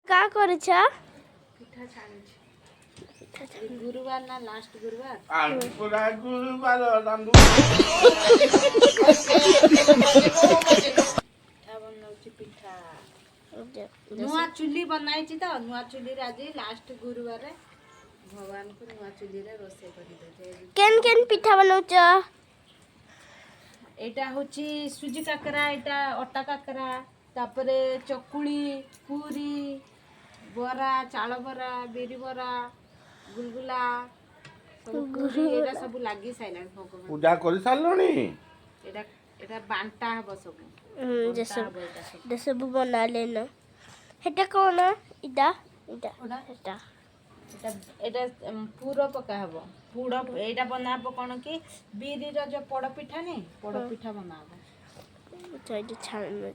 का करछ पिठा छाणुछि गुरुवार ना लास्ट गुरुवार पूरा गुरुवार रांधु पिठा बनाउछि पिठा नुआ चुल्ली बनाइछि त नुआ चुल्ली रे आज लास्ट गुरुवार रे भगवान को नुआ चुल्ली रे रोसे करि देते केन केन पिठा बनाउछ एटा होछि सुजी काकरा एटा अटा काकरा तापरे चकुली पूरी बरा चाल बरा बिरी बरा गुलगुला सब पूरी एटा सब लागी साइलान भगवान पूजा कर सारलोनी एटा एटा बांटा हबो सब सब बना लेना हेटा कोन इदा इदा हेटा एटा पूरा पका हबो पूरा एटा बनाबो कोन कि बिरी रो जो पोड़ पिठा नै पोड़ पिठा बनाबो तो छान